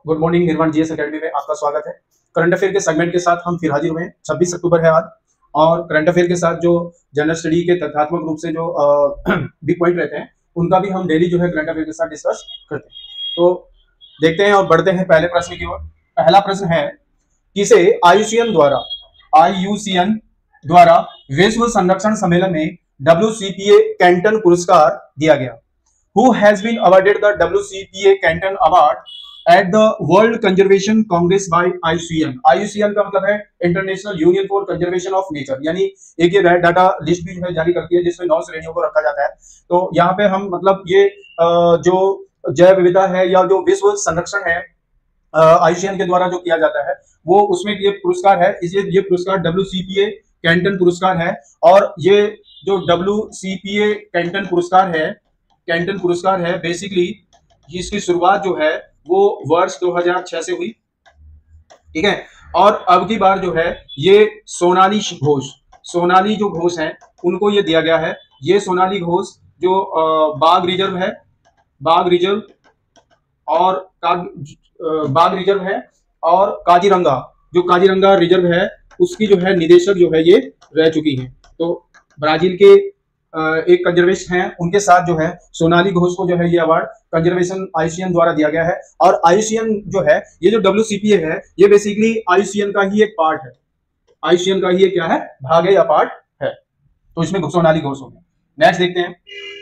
Good morning. निर्माण GS academy में आपका स्वागत है। करंट अफेयर के सेगमेंट के साथ हम फिर हाजिर हुए हैं। 26 अक्टूबर है आज, और करंट अफेयर के साथ जो जनरल स्टडी के तथ्यात्मक रूप से जो बिग पॉइंट रहते हैं उनका भी हम डेली जो है करंट अफेयर के साथ डिस्कस करते हैं। तो देखते हैं और बढ़ते हैं पहले प्रश्न की ओर। पहला प्रश्न है, किसे आईयूसीएन द्वारा विश्व संरक्षण सम्मेलन में WCPA कैंटन पुरस्कार दिया गया? Who has been awarded the WCPA Canton Award at the World Conservation Congress by IUCN? IUCN का मतलब है international union for conservation of nature, यानी एक ये डाटा लिस्ट भी जो है जारी करती है जिसमें 9 श्रेणियों को रखा जाता है। तो यहाँ पे हम मतलब ये जो जैव विविधता है या जो विश्व संरक्षण है IUCN के द्वारा जो किया जाता है वो उसमें ये पुरस्कार है। ये पुरस्कार WCPA कैंटन पुरस्कार है, और ये जो WCPA कैंटन पुरस्कार है बेसिकली इसकी शुरुआत जो है वो वर्ष 2006 से हुई, ठीक है। और अब की बार जो है ये सोनाली जो घोष हैं उनको ये दिया गया है। ये सोनाली घोष जो बाघ रिजर्व है और काजीरंगा रिजर्व है उसकी जो है निदेशक जो है ये रह चुकी है। तो ब्राजील के एक कंजर्वेशन है, उनके साथ जो है सोनाली घोष को जो है ये अवार्ड कंजर्वेशन IUCN द्वारा दिया गया है। और IUCN जो है ये जो WCPA है ये बेसिकली IUCN का ही एक पार्ट है, IUCN का ही एक क्या है भाग है या पार्ट है। तो इसमें सोनाली घोष हो गया। नेक्स्ट देखते हैं,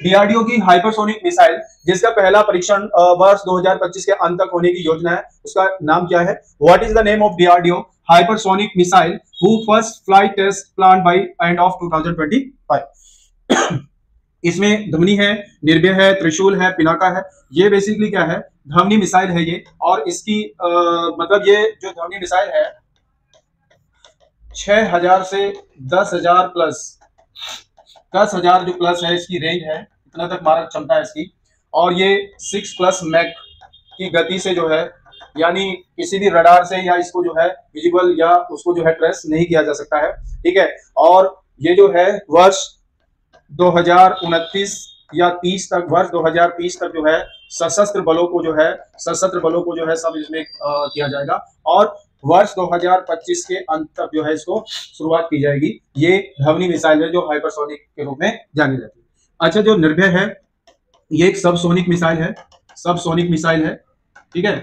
DRDO की हाइपरसोनिक मिसाइल जिसका पहला परीक्षण वर्ष 2025 के अंत तक होने की योजना है, उसका नाम क्या है? What is the name of DRDO hypersonic missile who first flight test plan by end of 2025? इसमें धमनी है, निर्भय है, त्रिशूल है, पिनाका है। ये बेसिकली क्या है? धमनी मिसाइल है ये। और इसकी मतलब ये जो धमनी मिसाइल है 6000 से 10,000 प्लस 10,000 जो प्लस है इसकी रेंज है, इतना तक मारक क्षमता है इसकी। और ये 6+ मैक की गति से जो है, यानी किसी भी रडार से या इसको जो है विजिबल या उसको जो है ट्रेस नहीं किया जा सकता है, ठीक है। और ये जो है वर्ष 2029 या 30 तक, वर्ष 2030 तक जो है सशस्त्र बलों को जो है सब इसमें किया जाएगा। और वर्ष 2025 के अंत तक जो है इसको शुरुआत की जाएगी। ये धवनी मिसाइल है जो हाइपरसोनिक के रूप में जानी जाती है। अच्छा, जो निर्भय है ये एक सबसोनिक मिसाइल है, ठीक है।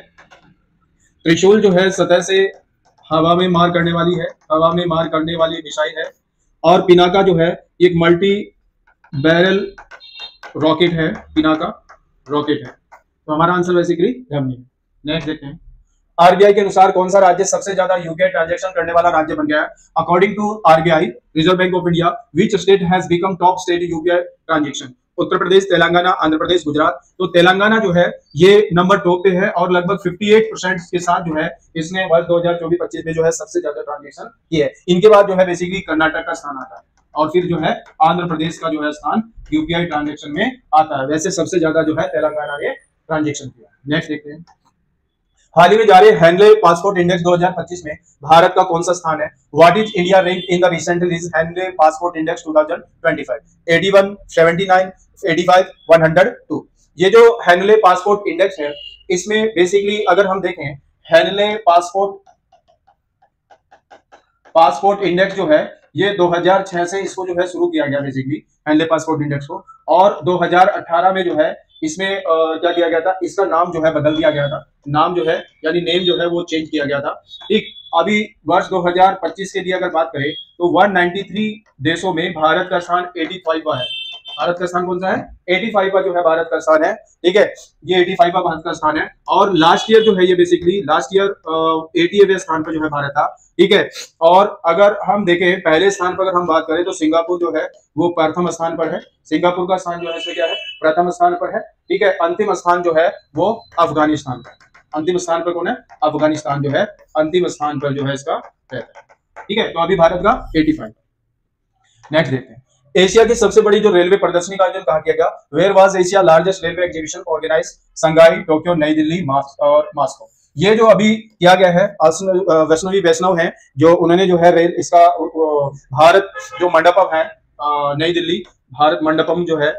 त्रिशूल जो है सतह से हवा में मार करने वाली मिसाइल है। और पिनाका जो है एक मल्टी बैरल रॉकेट है, पिनाका रॉकेट है। तो हमारा आंसर बेसिकली धमनी है। नेक्स्ट देखते हैं, RBI के अनुसार कौन सा राज्य सबसे ज्यादा यूपीआई ट्रांजैक्शन करने वाला राज्य बन गया है? According to RBI Reserve Bank of India, which state has become top state in UPI transaction? Uttar Pradesh, Telangana, Andhra Pradesh, Gujarat. तो तेलंगाना जो है ये नंबर टॉप पे है और लगभग 58% के साथ जो है इसने वर्ष 2024-25 में जो है सबसे ज्यादा ट्रांजैक्शन किए है। इनके बाद जो है बेसिकली कर्नाटक का स्थान आता है, और फिर जो है आंध्र प्रदेश का जो है स्थान यूपीआई ट्रांजैक्शन में आता है। वैसे सबसे ज्यादा जो है तेलंगाना ने ट्रांजैक्शन किया। नेक्स्ट देखते हैं, हाल ही में जारी हैंडले पासपोर्ट इंडेक्स 2025 में भारत का कौन सा स्थान है? What is India rank in the recently released handle passport index 2025? 81, 79, 85, 102। ये जो हैंडले पासपोर्ट इंडेक्स है इसमें बेसिकली अगर हम देखें हैंडले पासपोर्ट इंडेक्स जो है ये 2006 से इसको जो है शुरू किया गया बेसिकली हैंडले पासपोर्ट इंडेक्स को। और 2018 में जो है इसमें क्या किया गया था, इसका नाम जो है बदल दिया गया था। नाम जो है यानी नेम जो है वो चेंज किया गया था, ठीक। अभी वर्ष 2025 के लिए अगर बात करें तो 193 देशों में भारत का स्थान 85वां है। भारत का स्थान कौन सा है? 85वां जो है भारत का स्थान है, ठीक है। ये 85वां भारत का स्थान है। और लास्ट ईयर जो है ये बेसिकली 80वें स्थान पर जो है भारत था, ठीक है। और अगर हम देखें पहले स्थान पर अगर हम बात करें तो सिंगापुर जो है वो प्रथम स्थान पर है। सिंगापुर का स्थान जो है इसमें क्या है? प्रथम स्थान पर है, ठीक है। अंतिम स्थान जो है वो अफगानिस्तान पर। अंतिम स्थान पर कौन है? अफगानिस्तान जो है अंतिम स्थान पर जो है इसका रहता है, ठीक है। तो अभी भारत का 85। नेक्स्ट देखते हैं, एशिया की सबसे बड़ी जो रेलवे प्रदर्शनी का आयोजन कहा गया? Where was Asia largest railway exhibition organize? Shanghai, Tokyo, New Delhi और मॉस्को। ये जो अभी किया गया है वैष्णव है जो उन्होंने जो है रेल इसका भारत जो मंडपम है नई दिल्ली भारत मंडपम जो है,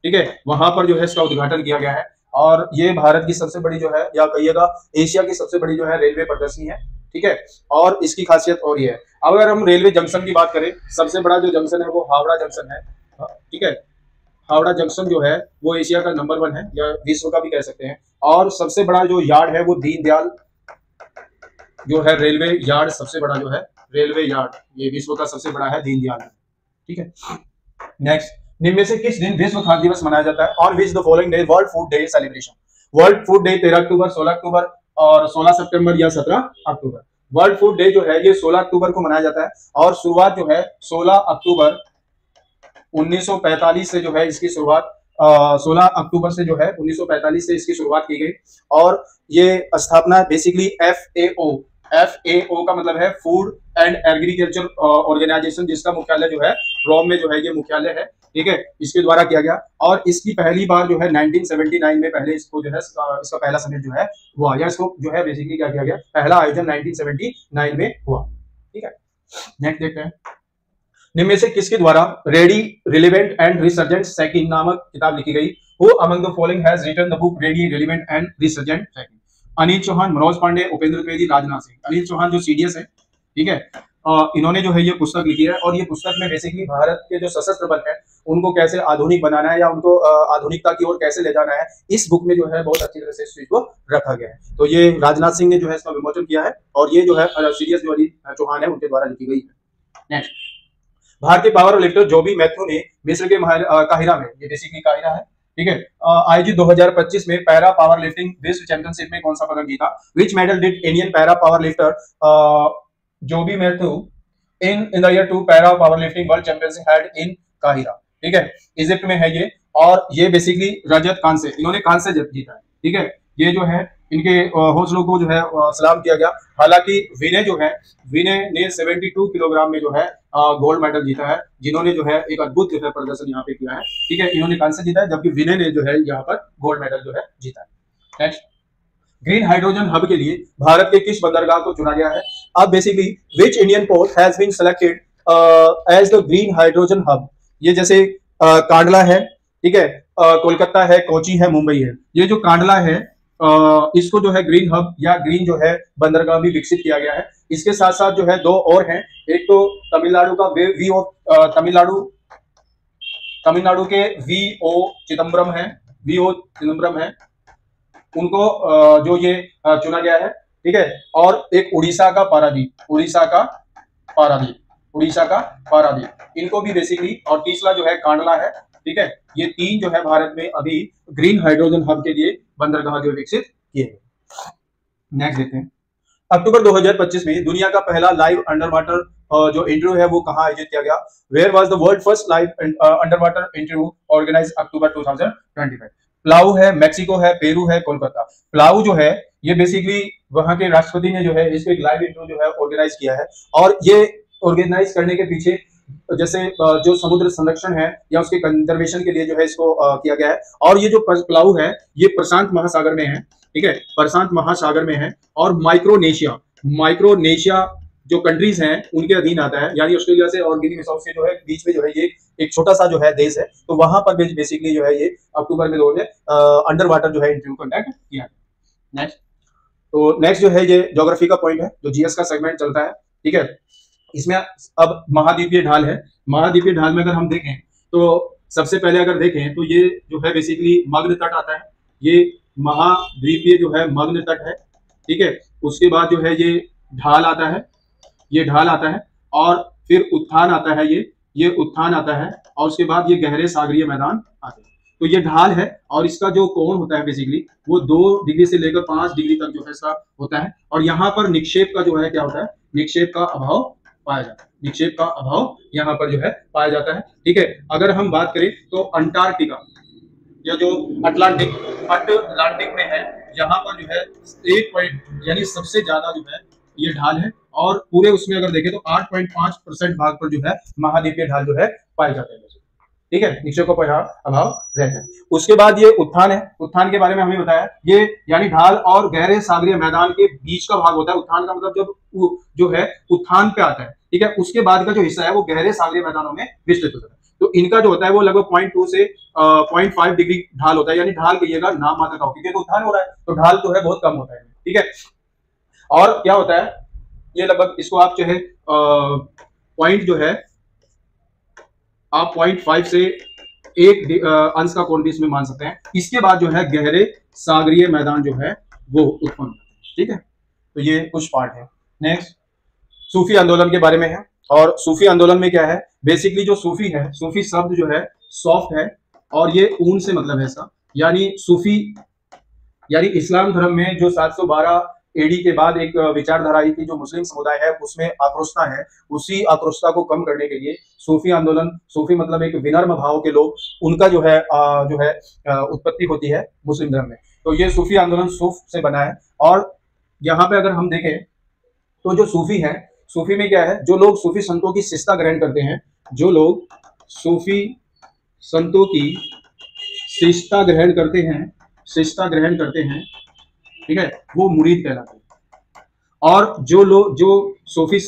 ठीक है, वहां पर जो है इसका उद्घाटन किया गया है। और ये भारत की सबसे बड़ी जो है, या कहिएगा एशिया की सबसे बड़ी जो है रेलवे प्रदर्शनी है। ठीक है, और इसकी खासियत और ये है, अगर हम रेलवे जंक्शन की बात करें, सबसे बड़ा जो जंक्शन है वो हावड़ा जंक्शन है। ठीक है, हावड़ा जंक्शन जो है वो एशिया का नंबर 1 है, या विश्व का भी कह सकते हैं। और सबसे बड़ा जो यार्ड है वो दीनदयाल जो है रेलवे यार्ड, सबसे बड़ा जो है रेलवे यार्ड, ये विश्व का सबसे बड़ा है, दीनदयाल। ठीक है, नेक्स्ट, निम्न में से किस दिन विश्व खाद्य दिवस मनाया जाता है? On which the following day world food day celebration? World food day 13 अक्टूबर, 16 अक्टूबर और 16 सितंबर या 17 अक्टूबर। वर्ल्ड फूड डे जो है ये 16 अक्टूबर को मनाया जाता है, और शुरुआत जो है 16 अक्टूबर 1945 से जो है इसकी शुरुआत 16 अक्टूबर से जो है 1945 से इसकी शुरुआत की गई। और ये स्थापना बेसिकली FAO का मतलब है फूड एंड एग्रीकल्चर ऑर्गेनाइजेशन, जिसका मुख्यालय जो है रोम में जो है ये मुख्यालय है। ठीक है, इसके द्वारा किया गया, और इसकी पहली बार जो है 1979 में पहले इसको जो है इसका पहला समिट जो है हुआ, या इसको जो है बेसिकली क्या किया गया, पहला आयोजन 1979 में हुआ। ठीक है, नेक्स्ट देखते हैं, निम्न में से किसके द्वारा ready relevant and resurgent sacking नामक किताब लिखी गई? Who among the following has written the book ready relevant and resurgent sacking? Anil Chauhan, Manoj Pandey, Upendra Dwivedi, Rajnath Singh. Anil Chauhan जो CDS है, ठीक है, इन्होंने जो है ये पुस्तक लिखी है, और ये पुस्तक में बेसिकली भारत के जो सशस्त्र बल है उनको कैसे आधुनिक बनाना है, या उनको आधुनिकता की ओर कैसे ले जाना है, इस बुक में जो है बहुत अच्छी तरह से इस चीज को रखा गया है। तो ये राजनाथ सिंह ने जो है इसका विमोचन किया है, और ये जो है CDS जो अनिल चौहान है उनके द्वारा लिखी गई है। नेक्स्ट, भारतीय पावर लिफ्टर जोबी मैथ्यू ने मिस्र के काहिरा में, ये बेसिकली काहिरा है, ठीक है, आयोजित 2025 में पैरा पावर लिफ्टिंग विश्व चैंपियनशिप में कौन सा पदक जीता? Which medal did Indian para power lifter Joby Mathew in the year 2 para power lifting world championship had in काहिरा? ठीक है, इजिप्ट में है ये, और ये बेसिकली रजत कांस्य, इन्होंने कांस्य जीता है। ठीक है, ये जो है इनके हौसलों को जो है सलाम किया गया। हालांकि विनय ने 72 किलोग्राम में जो है गोल्ड मेडल जीता है, जिन्होंने जो है एक अद्भुत जो है प्रदर्शन यहाँ पे किया है। ठीक है, इन्होंने कांस्य जीता है, जबकि विनय ने जो है यहाँ पर गोल्ड मेडल जो है जीता है। नेक्स्ट, ग्रीन हाइड्रोजन हब के लिए भारत के किस बंदरगाह को चुना गया है? अब basically which Indian port has been selected as the green hydrogen hub? ये जैसे कांडला है, ठीक है, कोलकाता है, कोची है, मुंबई है। ये जो कांडला है इसको जो है ग्रीन हब या ग्रीन जो है बंदरगाह भी विकसित किया गया है। इसके साथ साथ जो है 2 और हैं, एक तो तमिलनाडु का तमिलनाडु के VO चिदम्बरम है, उनको जो ये चुना गया है। ठीक है, और एक उड़ीसा का पारादीप, इनको भी बेसिकली, और तीसरा जो है कांडला है। ठीक है, ये 3 जो है भारत में अभी ग्रीन हाइड्रोजन हब के लिए बंदरगाह जो विकसित किए गए। नेक्स्ट देखते हैं, अक्टूबर 2025 में दुनिया का पहला लाइव अंडर वाटर जो इंटरव्यू है वो कहाँ आयोजित किया गया? Where was the world first live under water interview organize October 2025? Palau है, मैक्सिको है, पेरू है, कोलकाता। प्लाऊ जो है ये बेसिकली वहां के राष्ट्रपति ने जो है इसको एक लाइव इंटरव्यू जो है ऑर्गेनाइज किया है, और ये ऑर्गेनाइज करने के पीछे जैसे जो समुद्र संरक्षण है या उसके कंजर्वेशन के लिए जो है इसको किया गया है। और ये जो प्लाऊ है ये प्रशांत महासागर में है। ठीक है, प्रशांत महासागर में है, और माइक्रोनेशिया जो कंट्रीज हैं उनके अधीन आता है, यानी ऑस्ट्रेलिया से और गिनी बिसाऊ से जो है बीच में जो है ये एक छोटा सा जो है देश है। तो वहां पर बेसिकली जो है ये अक्टूबर में लोगों ने अंडर वाटर जो है इंटरव्यू कंडक्ट किया। नेक्स्ट जो है ये ज्योग्राफी का पॉइंट है, जो GS का सेगमेंट चलता है। ठीक है, इसमें अब महाद्वीपीय ढाल है। महाद्वीपीय ढाल में अगर हम देखें तो सबसे पहले अगर देखें तो ये जो है बेसिकली मग्न तट आता है, ये महाद्वीपीय जो है मग्न तट है। ठीक है, उसके बाद जो है ये ढाल आता है, और फिर उत्थान आता है, ये उत्थान आता है, और उसके बाद ये गहरे सागरीय मैदान आते हैं। तो ये ढाल है, और इसका जो कोण होता है बेसिकली वो 2 डिग्री से लेकर 5 डिग्री तक जो है इसका होता है। और यहाँ पर निक्षेप का जो है क्या होता है, निक्षेप का अभाव पाया जाता है, निक्षेप का अभाव यहाँ पर जो है पाया जाता है। ठीक है, अगर हम बात करें तो अंटार्कटिका या जो अटलांटिक में है, यहाँ पर जो है 1 पॉइंट यानी सबसे ज्यादा जो है ये ढाल है, और पूरे उसमें अगर देखें तो 8.5% भाग पर जो है महाद्वीपीय ढाल जो है पाए जाते हैं। ठीक है, निक्षेप का अभाव रहता है। उसके बाद ये उत्थान है, उत्थान के बारे में हमें बताया, ये यानी ढाल और गहरे सागरीय मैदान के बीच का भाग होता है। उत्थान का मतलब जब जो है उत्थान पे आता है, ठीक है, उसके बाद का जो हिस्सा है वो गहरे सागरीय मैदानों में विस्तृत होता है। तो इनका जो होता है वो लगभग 0.2 से 0.5 डिग्री ढाल होता है, यानी ढाल कहिएगा नाम मात्र का, क्योंकि तो उत्थान हो रहा है तो ढाल जो है बहुत कम होता है, ठीक है। और क्या होता है, ये लगभग इसको आप जो है पॉइंट जो है आप 0.5 से 1 अंश का कोण भी इसमें मान सकते हैं। इसके बाद जो है गहरे सागरीय मैदान जो है वो उत्पन्न होते हैं, ठीक है। तो ये कुछ पार्ट है। नेक्स्ट सूफी आंदोलन के बारे में है, और सूफी आंदोलन में क्या है, बेसिकली जो सूफी है, सूफी शब्द जो है सॉफ्ट है और ये ऊन से मतलब है ऐसा, यानी सूफी यानी इस्लाम धर्म में जो 712 एडी के बाद एक विचारधारा आई थी जो मुस्लिम समुदाय है उसमें आक्रोशता है, उसी आक्रोशता को कम करने के लिए सूफी आंदोलन, सूफी मतलब एक विनम्र भाव के लोग, उनका जो है उत्पत्ति होती है मुस्लिम धर्म में। तो ये सूफी आंदोलन सूफ से बना है। और यहाँ पे अगर हम देखें तो जो सूफी है, सूफी में क्या है, जो लोग सूफी संतों की शिष्टता ग्रहण करते हैं, जो लोग सूफी संतों की शिष्टता ग्रहण करते हैं, शिष्टता ग्रहण करते हैं, ठीक है, वो मुरीद कहलाते हैं। और जो लोग, जो सूफी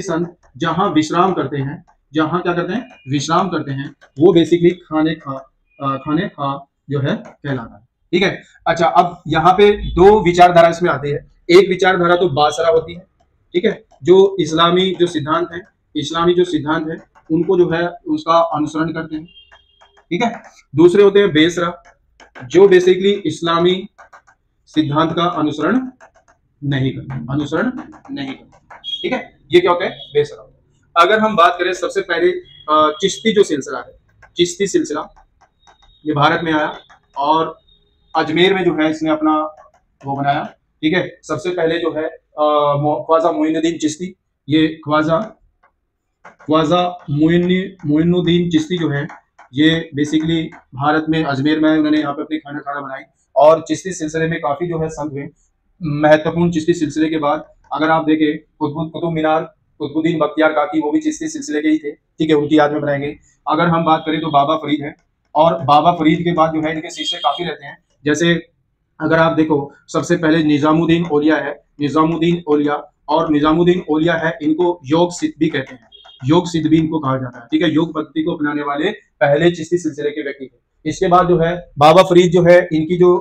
संत जहां विश्राम करते हैं, जहां क्या करते हैं, विश्राम करते हैं, वो बेसिकली खाने खा जो है कहलाता है, ठीक है। अच्छा, अब यहाँ पे दो विचारधारा इसमें आती है। एक विचारधारा तो बासरा होती है, ठीक है, जो इस्लामी जो सिद्धांत है, इस्लामी जो सिद्धांत है उनको जो है उसका अनुसरण करते हैं, ठीक है। दूसरे होते हैं बेसरा, जो बेसिकली इस्लामी सिद्धांत का अनुसरण नहीं करते, ठीक है। ये क्या होता है, बेसरा। अगर हम बात करें सबसे पहले चिश्ती जो सिलसिला है, चिश्ती सिलसिला ये भारत में आया और अजमेर में जो है इसने अपना वो बनाया, ठीक है। सबसे पहले जो है ख्वाजा मोइनुद्दीन चिश्ती, ये ख्वाजा मोइनुद्दीन चिश्ती जो है ये बेसिकली भारत में अजमेर में उन्होंने यहाँ पे अपनी खाना बनाई। और चिश्ती सिलसिले में काफी जो है संत हुए महत्वपूर्ण। चिश्ती सिलसिले के बाद अगर आप देखें कुतुब मीनार, कुतुबुद्दीन बख्तियार काकी, वो भी चिश्ती सिलसिले के ही थे, ठीक है, उनकी याद में बनाए गए। अगर हम बात करें तो बाबा फरीद है, और बाबा फरीद के बाद जो है इनके शिष्य काफी रहते हैं। जैसे अगर आप देखो सबसे पहले निजामुद्दीन औलिया है, निजामुद्दीन औलिया, और निजामुद्दीन औलिया है, इनको योग सिद्ध भी कहते हैं, योग सिद्ध भी इनको कहा जाता है, ठीक है। योग पद्धति को अपनाने वाले पहले चिश्ती सिलसिले के व्यक्ति थे। इसके बाद जो है बाबा फरीद जो है, इनकी जो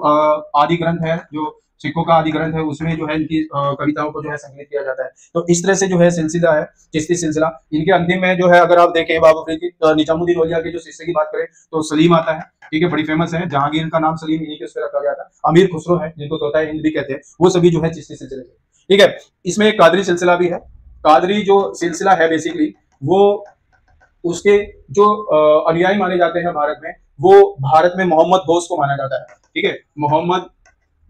आदि ग्रंथ है, जो सिखों का आदि ग्रंथ है, उसमें जो है इनकी कविताओं को जो है संकलित किया जाता है। तो इस तरह से जो है सिलसिला है चिश्ती सिलसिला। इनके अंतिम में जो है अगर आप देखें बाबा फरीद की, निजामुद्दीन औलिया के जो शिष्य की बात करें तो सलीम आता है, ठीक है, बड़ी फेमस है, जहांगीर का नाम सलीम इन्हीं के उस पर रखा गया था। अमीर खुसरो है जिनको तोता हिंद भी कहते हैं, वो सभी जो है चिश्ती सिलसिले के, ठीक है। इसमें एक कादरी सिलसिला भी है। कादरी जो सिलसिला है बेसिकली वो उसके जो अनुयायी माने जाते हैं भारत में, वो भारत में मोहम्मद गौस को माना जाता है, ठीक है। मोहम्मद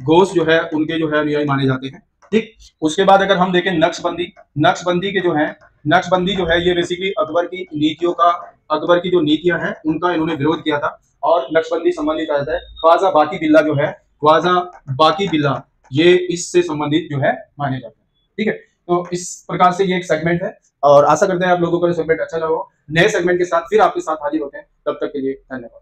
गौस जो है उनके जो है अनुयायी माने जाते हैं, ठीक। उसके बाद अगर हम देखें नक्शबंदी के जो है, नक्शबंदी जो है ये बेसिकली अकबर की नीतियों का, अकबर की जो नीतियां हैं उनका इन्होंने विरोध किया था, और नक्शबंदी संबंधित आता है। ख्वाजा बाकी बिल्ला जो है, ख्वाजा बाकी बिल्ला ये इससे संबंधित जो है माने जाते हैं, ठीक है। तो इस प्रकार से ये एक सेगमेंट है, और आशा करते हैं आप लोगों को ये सेगमेंट अच्छा लगा हो। नए सेगमेंट के साथ फिर आपके साथ हाजिर होते हैं, तब तक के लिए धन्यवाद।